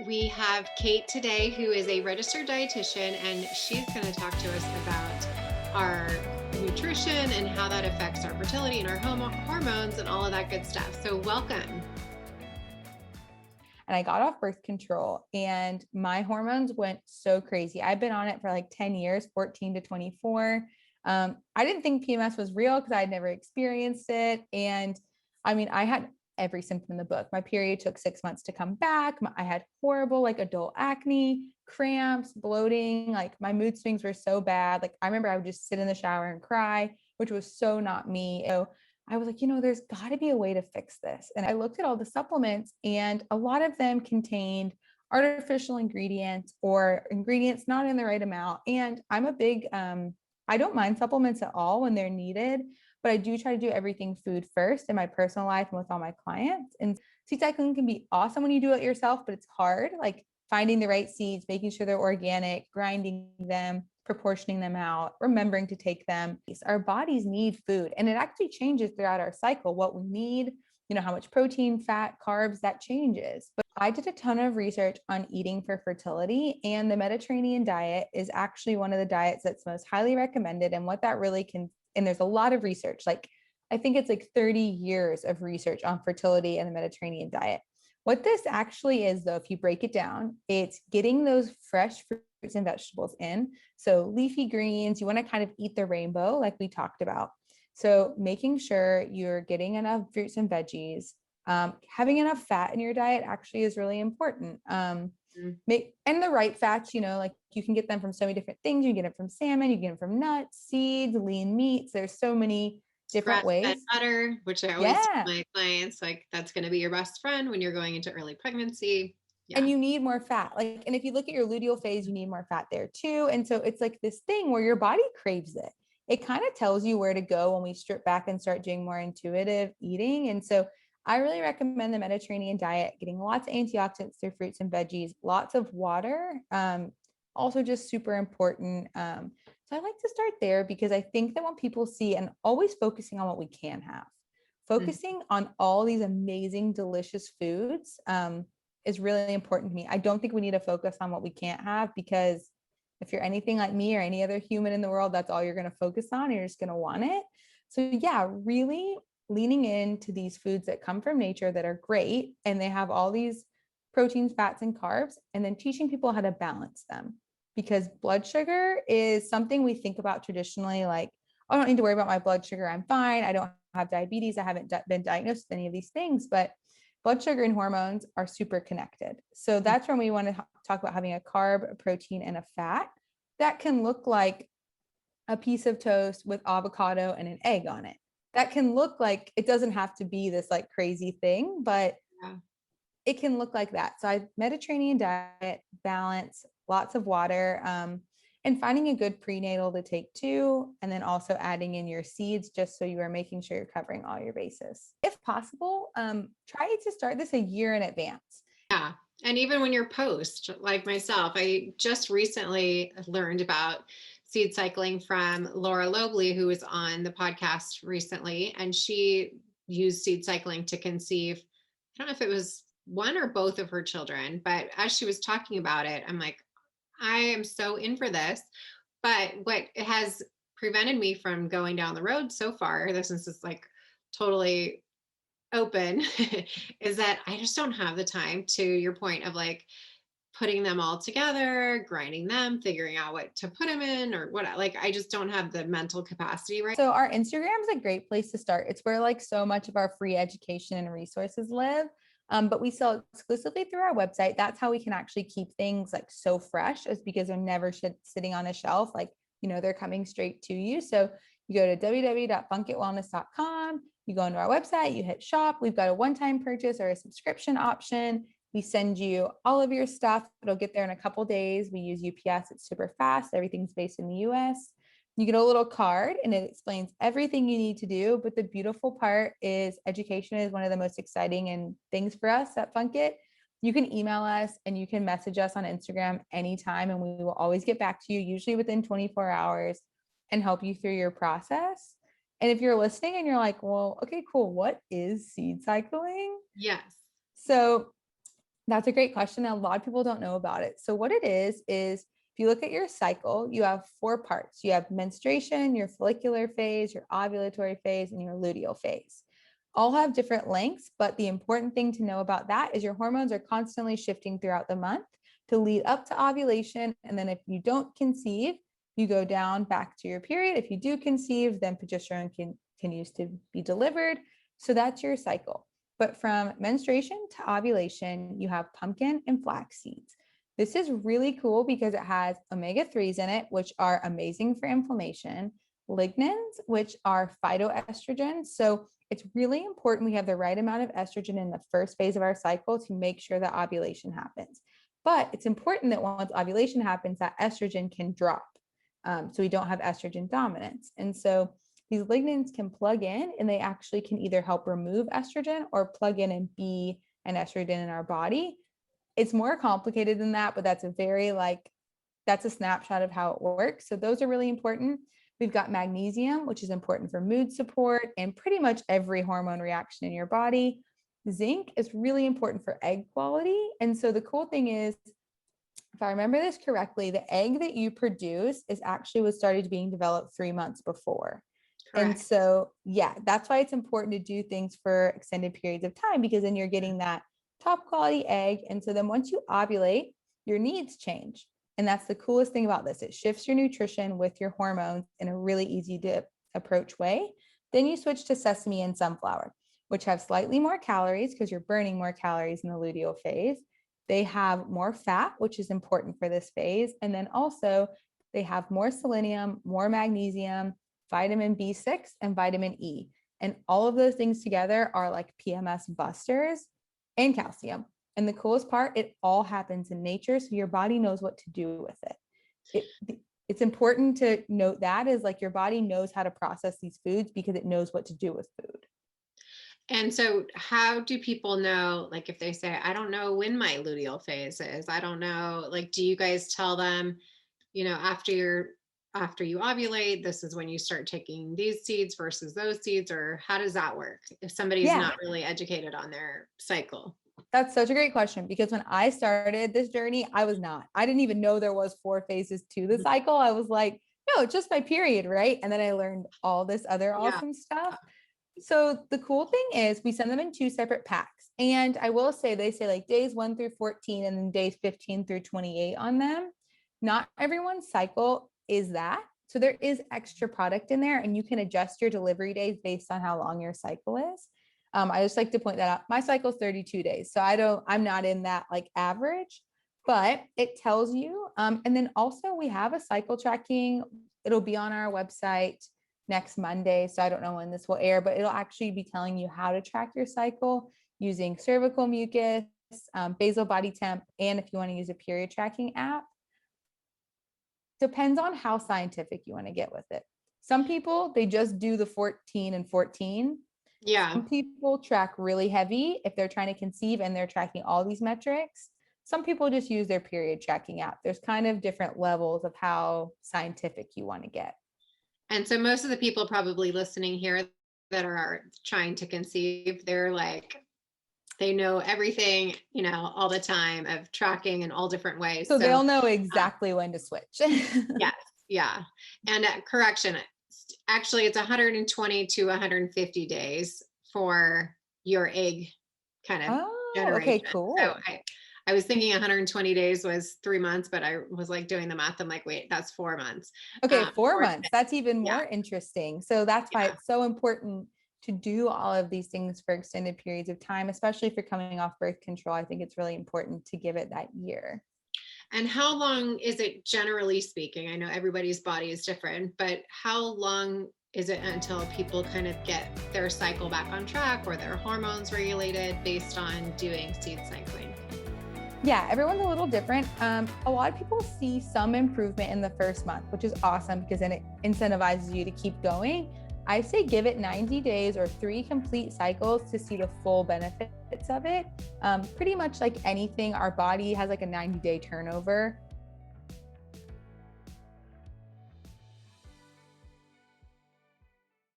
We have Kate today, who is a registered dietitian, and she's going to talk to us about our nutrition and how that affects our fertility and our hormones and all of that good stuff. So welcome. And I got off birth control and my hormones went so crazy. I've been on it for like 10 years, 14 to 24. I didn't think PMS was real because I'd never experienced it. And I mean, I had every symptom in the book. My period took 6 months to come back. I had horrible, like adult acne, cramps, bloating. Like my mood swings were so bad. Like I remember I would just sit in the shower and cry, which was so not me. So I was like, there's got to be a way to fix this. And I looked at all the supplements, and a lot of them contained artificial ingredients or ingredients not in the right amount. And I'm a big, I don't mind supplements at all when they're needed, but I do try to do everything food first in my personal life and with all my clients. And seed cycling can be awesome when you do it yourself, but it's hard. Like finding the right seeds, making sure they're organic, grinding them, proportioning them out, remembering to take them. Our bodies need food, and it actually changes throughout our cycle. What we need, how much protein, fat, carbs, that changes. But I did a ton of research on eating for fertility, and the Mediterranean diet is actually one of the diets that's most highly recommended. And what that really can, and there's a lot of research, like I think it's like 30 years of research on fertility and the Mediterranean diet. What this actually is, though, if you break it down, it's getting those fresh fruits and vegetables in. So leafy greens, you want to kind of eat the rainbow like we talked about. So making sure you're getting enough fruits and veggies, having enough fat in your diet actually is really important. And the right fats, like you can get them from so many different things. You can get them from salmon, you can get them from nuts, seeds, lean meats. There's so many different Grass-fed ways. butter, which I always tell my clients, like that's going to be your best friend when you're going into early pregnancy. Yeah. And you need more fat. And if you look at your luteal phase, you need more fat there too. And so it's like this thing where your body craves it. It kind of tells you where to go when we strip back and start doing more intuitive eating. And so I really recommend the Mediterranean diet, getting lots of antioxidants through fruits and veggies, lots of water, also just super important. So I like to start there because I think that when people see, and always focusing on what we can have, focusing on all these amazing, delicious foods, is really important to me. I don't think we need to focus on what we can't have, because if you're anything like me or any other human in the world, that's all you're going to focus on. You're just going to want it. So yeah, really leaning into these foods that come from nature that are great, and they have all these proteins, fats, and carbs, and then teaching people how to balance them. Because blood sugar is something we think about traditionally, like, oh, I don't need to worry about my blood sugar. I'm fine. I don't have diabetes. I haven't been diagnosed with any of these things, but blood sugar and hormones are super connected. So that's when we want to talk about having a carb, a protein, and a fat. That can look like a piece of toast with avocado and an egg on it. That can look like, it doesn't have to be this like crazy thing, but it can look like that. So Mediterranean diet, balance, lots of water, and finding a good prenatal to take too. And then also adding in your seeds, just so you are making sure you're covering all your bases. If possible, try to start this a year in advance. Yeah. And even when you're post, like myself, I just recently learned about seed cycling from Laura Lobley, who was on the podcast recently, and she used seed cycling to conceive. I don't know if it was one or both of her children, but as she was talking about it, I'm like, I am so in for this. But what has prevented me from going down the road so far, since it's like totally open, is that I just don't have the time, to your point of like putting them all together, grinding them, figuring out what to put them in or what, like, I just don't have the mental capacity right. So our Instagram is a great place to start. It's where like so much of our free education and resources live. But we sell exclusively through our website. That's how we can actually keep things like so fresh, is because they're never sitting on a shelf. Like, they're coming straight to you. So you go to www.funkitwellness.com, you go into our website, you hit shop. We've got a one-time purchase or a subscription option. We send you all of your stuff. It'll get there in a couple days. We use UPS. It's super fast. Everything's based in the US. You get a little card and it explains everything you need to do. But the beautiful part is education is one of the most exciting and things for us at Funkit. You can email us and you can message us on Instagram anytime, and we will always get back to you, usually within 24 hours, and help you through your process. And if you're listening and you're like, well, okay, cool, what is seed cycling? Yes. So That's a great question. A lot of people don't know about it. So what it is if you look at your cycle, you have 4 parts. You have menstruation, your follicular phase, your ovulatory phase, and your luteal phase. All have different lengths, but the important thing to know about that is your hormones are constantly shifting throughout the month to lead up to ovulation. And then if you don't conceive, you go down back to your period. If you do conceive, then progesterone continues to be delivered. So that's your cycle. But from menstruation to ovulation, you have pumpkin and flax seeds. This is really cool because it has omega-3s in it, which are amazing for inflammation, lignans, which are phytoestrogens. So it's really important we have the right amount of estrogen in the first phase of our cycle to make sure that ovulation happens. But it's important that once ovulation happens, that estrogen can drop. So we don't have estrogen dominance. And so these lignans can plug in and they actually can either help remove estrogen or plug in and be an estrogen in our body. It's more complicated than that, but that's a snapshot of how it works. So those are really important. We've got magnesium, which is important for mood support and pretty much every hormone reaction in your body. Zinc is really important for egg quality. And so the cool thing is, if I remember this correctly, the egg that you produce is actually was started being developed 3 months before. Correct. And so, yeah, that's why it's important to do things for extended periods of time, because then you're getting that top quality egg. And so then once you ovulate, your needs change. And that's the coolest thing about this. It shifts your nutrition with your hormones in a really easy to approach way. Then you switch to sesame and sunflower, which have slightly more calories because you're burning more calories in the luteal phase. They have more fat, which is important for this phase. And then also they have more selenium, more magnesium, vitamin B6, and vitamin E. And all of those things together are like PMS busters and calcium. And the coolest part, it all happens in nature. So your body knows what to do with it. It's important to note that is like your body knows how to process these foods because it knows what to do with food. And so how do people know, like if they say, I don't know when my luteal phase is, I don't know, like, do you guys tell them, after you ovulate, this is when you start taking these seeds versus those seeds, or how does that work if somebody's not really educated on their cycle? That's such a great question, because when I started this journey, I didn't even know there was 4 phases to the cycle. I was like, no, it's just my period, right? And then I learned all this other awesome stuff. So the cool thing is we send them in 2 separate packs. And I will say, they say like days 1 through 14 and then days 15 through 28 on them. Not everyone's cycle is that. So there is extra product in there and you can adjust your delivery days based on how long your cycle is. I just like to point that out. My cycle is 32 days. So I'm not in that like average, but it tells you. And then also we have a cycle tracking. It'll be on our website next Monday. So I don't know when this will air, but it'll actually be telling you how to track your cycle using cervical mucus, basal body temp, and if you want to use a period tracking app. Depends on how scientific you want to get with it. Some people, they just do the 14 and 14. Yeah. Some people track really heavy if they're trying to conceive and they're tracking all these metrics. Some people just use their period tracking app. There's kind of different levels of how scientific you want to get. And so most of the people probably listening here that are trying to conceive, they're like, they know everything, all the time of tracking in all different ways. So they'll know exactly when to switch. Yes. Yeah. And correction, actually it's 120 to 150 days for your egg kind of generation. Okay, cool. So I was thinking 120 days was 3 months, but I was like doing the math. I'm like, wait, that's 4 months. Okay, 4 months. That's even more interesting. So that's why it's so important to do all of these things for extended periods of time, especially if you're coming off birth control. I think it's really important to give it that year. And how long is it, generally speaking? I know everybody's body is different, but how long is it until people kind of get their cycle back on track or their hormones regulated based on doing seed cycling? Yeah, everyone's a little different. A lot of people see some improvement in the first month, which is awesome because then it incentivizes you to keep going. I say give it 90 days or 3 complete cycles to see the full benefits of it. Pretty much like anything, our body has like a 90-day turnover.